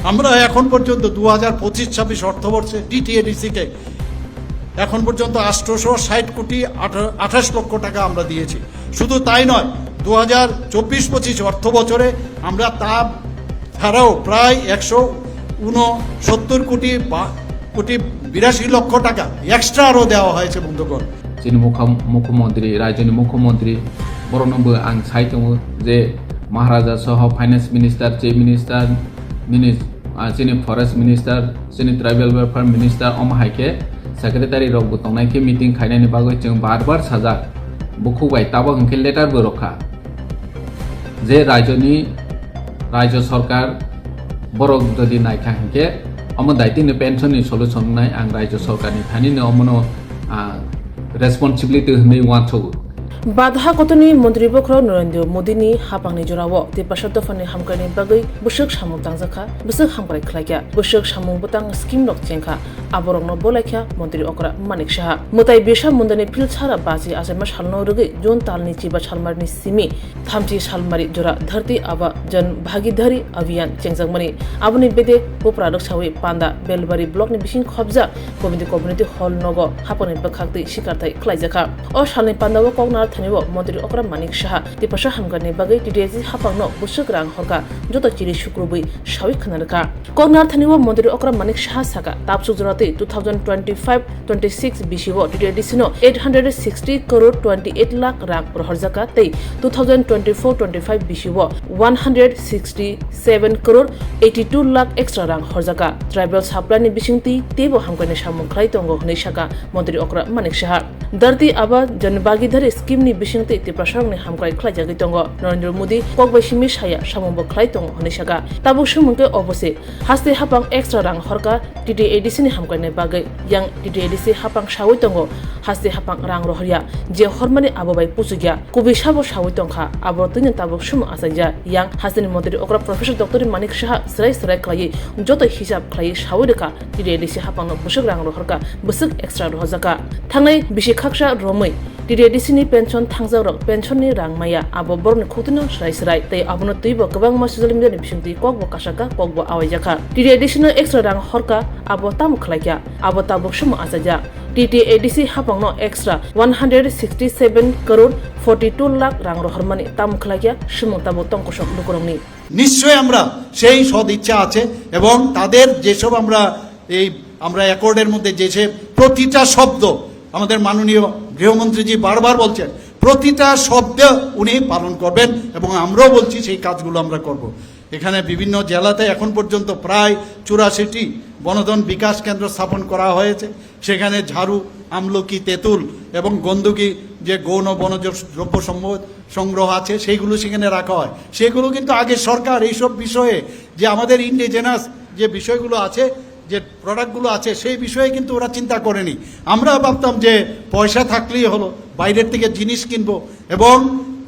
আমরা এখন পর্যন্ত 2025-26 অর্থবর্ষে টিটিএডিসিকে এখন পর্যন্ত 860 কোটি 28 লক্ষ টাকা আমরা দিয়েছি। শুধু তাই নয়, 2024-25 অর্থ বছরে আমরা তা ছাড়াও প্রায় 169 কোটি 82 লক্ষ টাকা এক্সট্রা আরও দেওয়া হয়েছে বন্ধুগণ। যিনি মুখ্যমন্ত্রী রাজ্যनि মুখ্যমন্ত্রী বরनंबो आं साइदों जे महाराजा सह फाइनेंस मिनिस्टार चिफ मिनिस्टार जोंनि फरेस्ट मिनिस्टार जोंनि ट्राइबेल वेलफेयर मिनिस्टार अमहायके सेक्रेटारि रंबो तंनायके मीटिंग खायनायनि बागै जों बार साजा बुखुबाय ताबो हंखे लेटारबो रखा जे राज्य सरकार बरक जदि नायखा हंखे अमो दायित्वनि पेन्सननि सलुसन नाय आं राज्य सरकारनि फानिनो अमनो रेसपन्सिबिलिटी होनै वान्थौ बाधा कतनी मंत्री बख्र नरेंद्र मोदी नि हापांनि जराव तेपासत दफानि हामकानि बागै बुसक सामुं तांजाखा बुसक हामकाय खलायखा बुसक सामुं बतां स्किम लक चेंखा आबरंनो बोलायखा मंत्री अकरा मानिक साहा मुताय बेसा मुंदनि फिल सारा बाजी आसेमा सालनो रगै जोन तालनि चिबा सालमारनि सिमी थामथि सालमारि जरा धरती आबा जन भागीदारी अभियान चेंजांमनि आबनि बेदे पोप्रादक सावै पान्दा बेलबारि ब्लकनि बिसिं खबजा कमिटि हल नगो हापानि बखाक्ति सिकारथाय खलायजाखा अ सालनि पान्दाव कगनार थानिबो मंत्री अकरा मानिक साहा तेपासा हामगानि बागै टिटिएसि हापांनो बुसक रां हरका जत चिरि शुक्रबै सावै खनारका कगनार थानिबो मंत्री अकरा मानिक साहा साका तापसुक जराते 2025-26 बिसिबो टिटिएडिसिनो 860 करोड़ 28 लाख रां हरजाका तै 2024-25 बिसिबो 167 करोड़ 82 लाख एक्स्ट्रा रां हरजाका ट्राइबल साप्लाइनि बिसिंति तेबो हामगानि सामुं खलाय दंगो हनै साका मंत्री अकरा मानिक साहा धरती आबा जनभागीदारी स्कीमनि बिसिंति तेपासांनि हामगाय खलायजागै दंगो नरेंद्र मोदी कगबायसिमि साया सामुंबो खलाय दंगो हनै साका ताबो सुमुंके अबसे हास्ते हापां एक्स्ट्रा रां हरका टिटिएडिसिनि हामगायनाय बागै yang टिटिएडिसि हापां सावै दंगो हास्ते हापां रां रहरिया जे हरमानि आबोबाय पुजुगिया कुबि साबो सावै दंखा आबो तैनो ताबो सुम आसायजा yang हास्तेनि मंत्री अकरा प्रोफेसर डॉक्टर मानिक साहा सराय खलायै जत हिसाब खलायै सावै रका टिटिएडिसि हापांनो बुसक रां रहरका बुसक एक्स्ट्रा रहजाका थांनाय बिसि खाकसा रमै टिटिएडिसिनि पेन्सन थांजावरक पेन्सननि रां माया आबो बरनि खुतिनो सराय तै आबोनो तैबो गोबां मासुजल मिडियानि बिसिंति कगबो कासाका कगबो आवायजाका टिटिएडिसिनो एक्स्ट्रा रां हरका आबो ताम खलायका आबो ताबो सुम आसायजा टिटिएडिसि हापांनो एक्स्ट्रा 167 करोड़ 42 लाख रां रहरमानि ताम खलायका सुम ताबो तंकसक लुकरंनि নিশ্চয় আমরা সেই সদ ইচ্ছা আছে এবং তাদের যেসব আমরা অ্যাকর্ডের মধ্যে যে প্রতিটা শব্দ আমাদের মাননীয় গৃহমন্ত্রীজি বারবার বলছেন প্রতিটা শব্দ উনি পালন করবেন এবং আমরাও বলছি সেই কাজগুলো আমরা করব। এখানে বিভিন্ন জেলাতে এখন পর্যন্ত প্রায় 84টি বনধন বিকাশ কেন্দ্র স্থাপন করা হয়েছে। সেখানে ঝাড়ু, আমলকি, তেঁতুল এবং গন্ধকি যে গৌণ বনজ দ্রব্য সংগ্রহ আছে সেইগুলো সেখানে রাখা হয়। সেগুলো কিন্তু আগে সরকার এইসব বিষয়ে যে আমাদের ইন্ডিজেনাস যে বিষয়গুলো আছে যে প্রোডাক্টগুলো আছে সেই বিষয়ে কিন্তু ওরা চিন্তা করেনি। আমরা ভাবতাম যে পয়সা থাকলেই হলো, বাইরের থেকে জিনিস কিনবো, এবং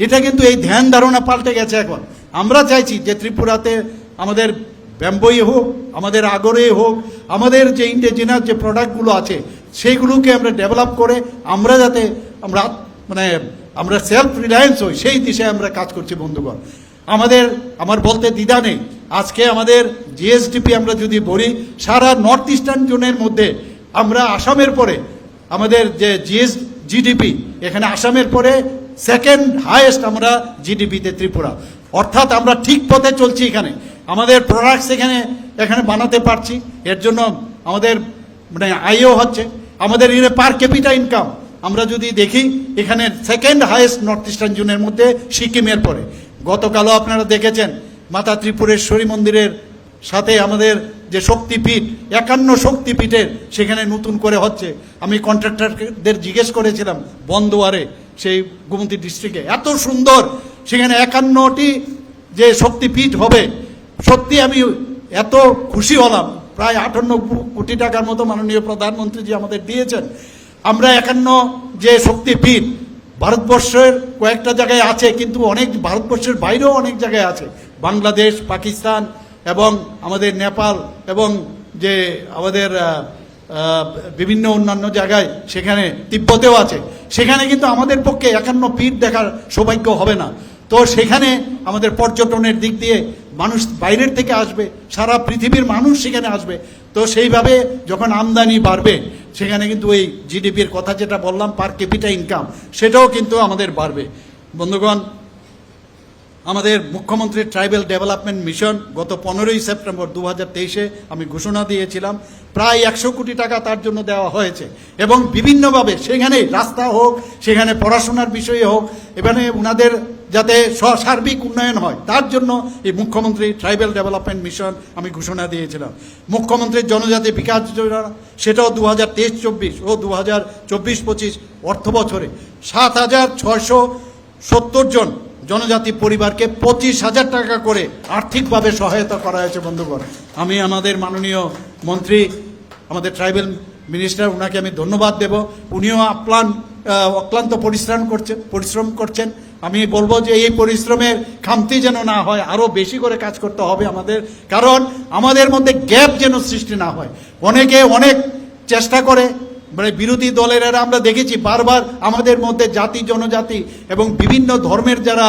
এটা কিন্তু এই ধ্যান ধারণা পাল্টে গেছে এখন। আমরা চাইছি যে ত্রিপুরাতে আমাদের ব্যাম্বোই হোক, আমাদের আগরে হোক, আমাদের যে ইন্ডিজিনাস যে প্রোডাক্টগুলো আছে সেইগুলোকে আমরা ডেভেলপ করে আমরা যাতে আমরা সেলফ রিলায়েন্স হই সেই দিশায় আমরা কাজ করছি বন্ধুগণ। আমার বলতে দ্বিধা নেই, আজকে আমাদের জিএসডিপি আমরা যদি বলি সারা নর্থ ইস্টার্ন জোনের মধ্যে আমরা আসামের পরে আমাদের যে জিডিপি এখানে আসামের পরে সেকেন্ড হাইয়েস্ট আমরা জিডিপিতে ত্রিপুরা, অর্থাৎ আমরা ঠিক পথে চলছি। এখানে আমাদের প্রোডাক্টস এখানে বানাতে পারছি, এর জন্য আমাদের আয়ও হচ্ছে। আমাদের পার ক্যাপিটা ইনকাম আমরা যদি দেখি এখানে সেকেন্ড হাইয়েস্ট নর্থ ইস্টার্ন জোনের মধ্যে সিকিমের পরে। গতকালও আপনারা দেখেছেন মাতা ত্রিপুরেশ্বরী মন্দিরের সাথে আমাদের যে শক্তিপীঠ 51 শক্তিপীঠের সেখানে নতুন করে হচ্ছে। আমি কন্ট্রাক্টরদের জিজ্ঞেস করেছিলাম বন্দোয়ারে, সেই গোমতী ডিস্ট্রিক্টে এত সুন্দর সেখানে 51টি যে শক্তিপীঠ হবে, সত্যি আমি এত খুশি হলাম। প্রায় 58 কোটি টাকার মতো মাননীয় প্রধানমন্ত্রীজি আমাদের দিয়েছেন। আমরা 51 যে শক্তিপীঠ ভারতবর্ষের কয়েকটা জায়গায় আছে, কিন্তু অনেক ভারতবর্ষের বাইরেও অনেক জায়গায় আছে, বাংলাদেশ, পাকিস্তান এবং আমাদের নেপাল এবং যে আমাদের বিভিন্ন অন্যান্য জায়গায়, সেখানে তিব্বতেও আছে। সেখানে কিন্তু আমাদের পক্ষে 51 পীঠ দেখার সৌভাগ্য হবে না। তো সেখানে আমাদের পর্যটনের দিক দিয়ে মানুষ বাইরের থেকে আসবে, সারা পৃথিবীর মানুষ সেখানে আসবে। তো সেইভাবে যখন আমদানি বাড়বে সেখানে কিন্তু এই জিডিপির কথা যেটা বললাম, পার ক্যাপিটা ইনকাম, সেটাও কিন্তু আমাদের বাড়বে। বন্ধুগণ, আমাদের মুখ্যমন্ত্রীর ট্রাইবেল ডেভেলপমেন্ট মিশন গত 15ই সেপ্টেম্বর 2023-এ আমি ঘোষণা দিয়েছিলাম, প্রায় 100 কোটি টাকা তার জন্য দেওয়া হয়েছে। এবং বিভিন্নভাবে সেখানে রাস্তা হোক, সেখানে পড়াশোনার বিষয়ে হোক, এখানে ওনাদের যাতে সার্বিক উন্নয়ন হয় তার জন্য এই মুখ্যমন্ত্রী ট্রাইবেল ডেভেলপমেন্ট মিশন আমি ঘোষণা দিয়েছিলাম। মুখ্যমন্ত্রীর জনজাতি বিকাশ যোজনা, সেটাও 2023-24 ও 2024-25 অর্থ বছরে 7,670 জন জনজাতি পরিবারকে 25,000 টাকা করে আর্থিকভাবে সহায়তা করা হয়েছে। বন্ধুগণ, আমি আমাদের মাননীয় মন্ত্রী, আমাদের ট্রাইবেল মিনিস্টার, ওনাকে আমি ধন্যবাদ দেব। উনিও অক্লান্ত পরিশ্রম করছেন। আমি বলবো যে এই পরিশ্রমের খামতি যেন না হয়, আরও বেশি করে কাজ করতে হবে আমাদের, কারণ আমাদের মধ্যে গ্যাপ যেন সৃষ্টি না হয়। অনেকে অনেক চেষ্টা করে, মানে বিরোধী দলের আমরা দেখেছি বারবার আমাদের মধ্যে জাতি জনজাতি এবং বিভিন্ন ধর্মের যারা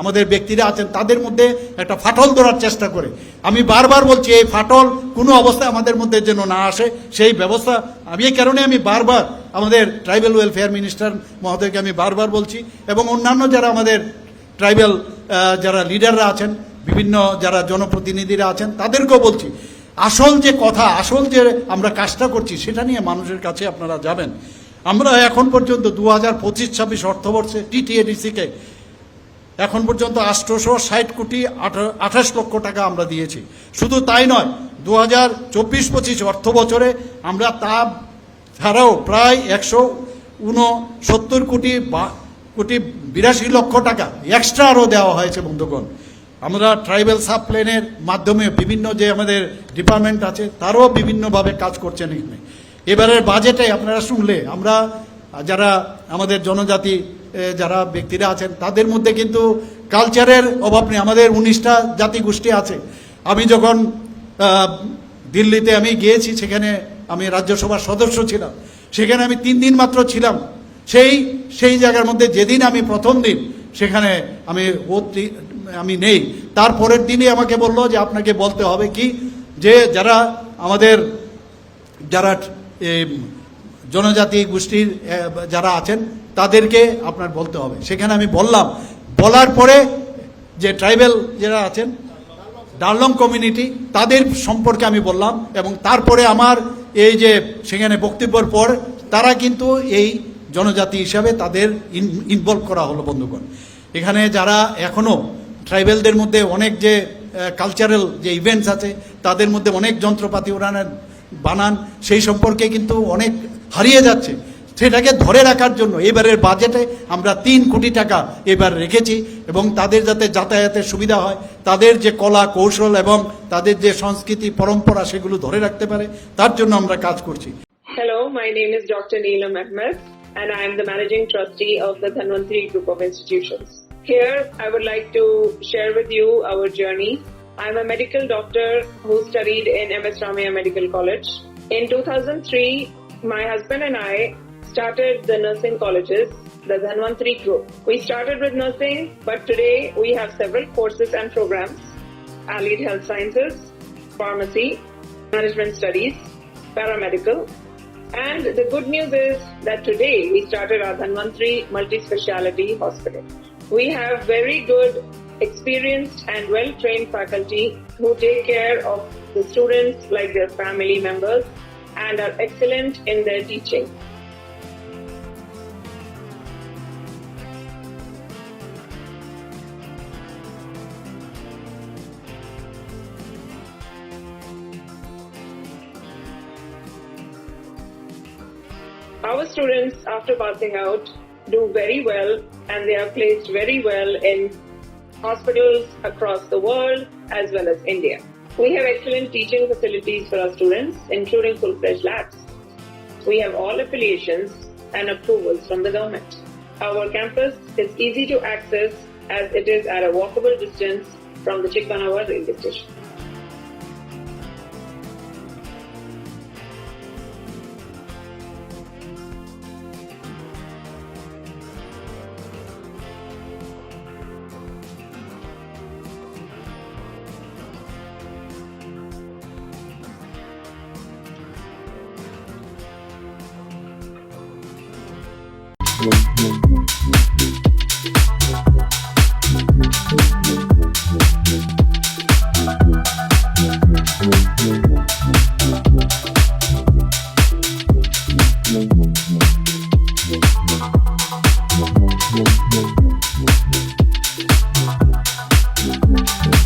আমাদের ব্যক্তিরা আছেন তাদের মধ্যে একটা ফাটল ধরার চেষ্টা করে। আমি বারবার বলছি এই ফাটল কোনো অবস্থায় আমাদের মধ্যে যেন না আসে, সেই ব্যবস্থা আমি এই কারণে আমি বারবার আমাদের ট্রাইবেল ওয়েলফেয়ার মিনিস্টার মহোদয়কে আমি বারবার বলছি, এবং অন্যান্য যারা আমাদের ট্রাইবেল যারা লিডাররা আছেন, বিভিন্ন যারা জনপ্রতিনিধিরা আছেন তাদেরকেও বলছি, আসল যে কথা, আসল যে আমরা কাজটা করছি সেটা নিয়ে মানুষের কাছে আপনারা যাবেন। আমরা এখন পর্যন্ত 2025-26 অর্থবর্ষে TTADC-কে এখন পর্যন্ত 860 কোটি 28 লক্ষ টাকা আমরা দিয়েছি। শুধু তাই নয়, 2024-25 অর্থ বছরে আমরা তা ছাড়াও প্রায় 169 কোটি 82 লক্ষ টাকা এক্সট্রা আরও দেওয়া হয়েছে। বন্ধুগণ, আমরা ট্রাইবেল সাব প্ল্যানের মাধ্যমে বিভিন্ন যে আমাদের ডিপার্টমেন্ট আছে তারও বিভিন্নভাবে কাজ করছেন এখানে। এবারের বাজেটে আপনারা শুনলে, আমরা যারা আমাদের জনজাতি যারা ব্যক্তিরা আছেন তাদের মধ্যে কিন্তু কালচারের অভাব নেই। আমাদের 19টা জাতিগোষ্ঠী আছে। আমি যখন দিল্লিতে আমি গিয়েছি, সেখানে আমি রাজ্যসভার সদস্য ছিলাম, সেখানে আমি 3 দিন মাত্র ছিলাম। সেই জায়গার মধ্যে যেদিন আমি প্রথম দিন সেখানে আমি নেই, তারপরের দিনই আমাকে বললো যে আপনাকে বলতে হবে কি, যে যারা আমাদের যারা জনজাতি গোষ্ঠীর যারা আছেন তাদেরকে আপনার বলতে হবে। সেখানে আমি বলার পরে যে ট্রাইবেল যারা আছেন ডারলং কমিউনিটি তাদের সম্পর্কে আমি বললাম, এবং তারপরে আমার এই যে সেখানে বক্তব্যের পর তারা কিন্তু এই জনজাতি হিসাবে তাদের ইনভলভ করা হলো। বন্ধুগণ, এখানে যারা এখনও ট্রাইবেলদের মধ্যে অনেক যে কালচারাল যে ইভেন্টস আছে তাদের মধ্যে অনেক যন্ত্রপাতি বানান, সেই সম্পর্কে কিন্তু অনেক হারিয়ে যাচ্ছে। সেটাকে ধরে রাখার জন্য এবারের বাজেটে আমরা 3 কোটি টাকা এবার রেখেছি, এবং তাদের যাতে যাতায়াতের সুবিধা হয়, তাদের যে কলা কৌশল এবং তাদের যে সংস্কৃতি পরম্পরা সেগুলো ধরে রাখতে পারে, তার জন্য আমরা কাজ করছি। Hello, my name is Dr. Neelam Ahmed, and I am the Managing Trustee of the Dhanvantri Group of Institutions. Here, I would like to share with you our journey. I am a medical doctor who studied in MS Ramaiah Medical College. In 2003, my husband and I started the nursing colleges, the Dhanvantri Group. We started with nursing, but today we have several courses and programs: allied health sciences, pharmacy, management studies, paramedical. And the good news is that today we started our Dhanvantri Multi-Speciality Hospital. We have very good, experienced and well-trained faculty who take care of the students like their family members and are excellent in their teaching. Our students, after passing out, do very well, and they are placed very well in hospitals across the world as well as India. We have excellent teaching facilities for our students, including full-fledged labs. We have all affiliations and approvals from the government. Our campus is easy to access as it is at a walkable distance from the Chikpanawar railway station. Thank you.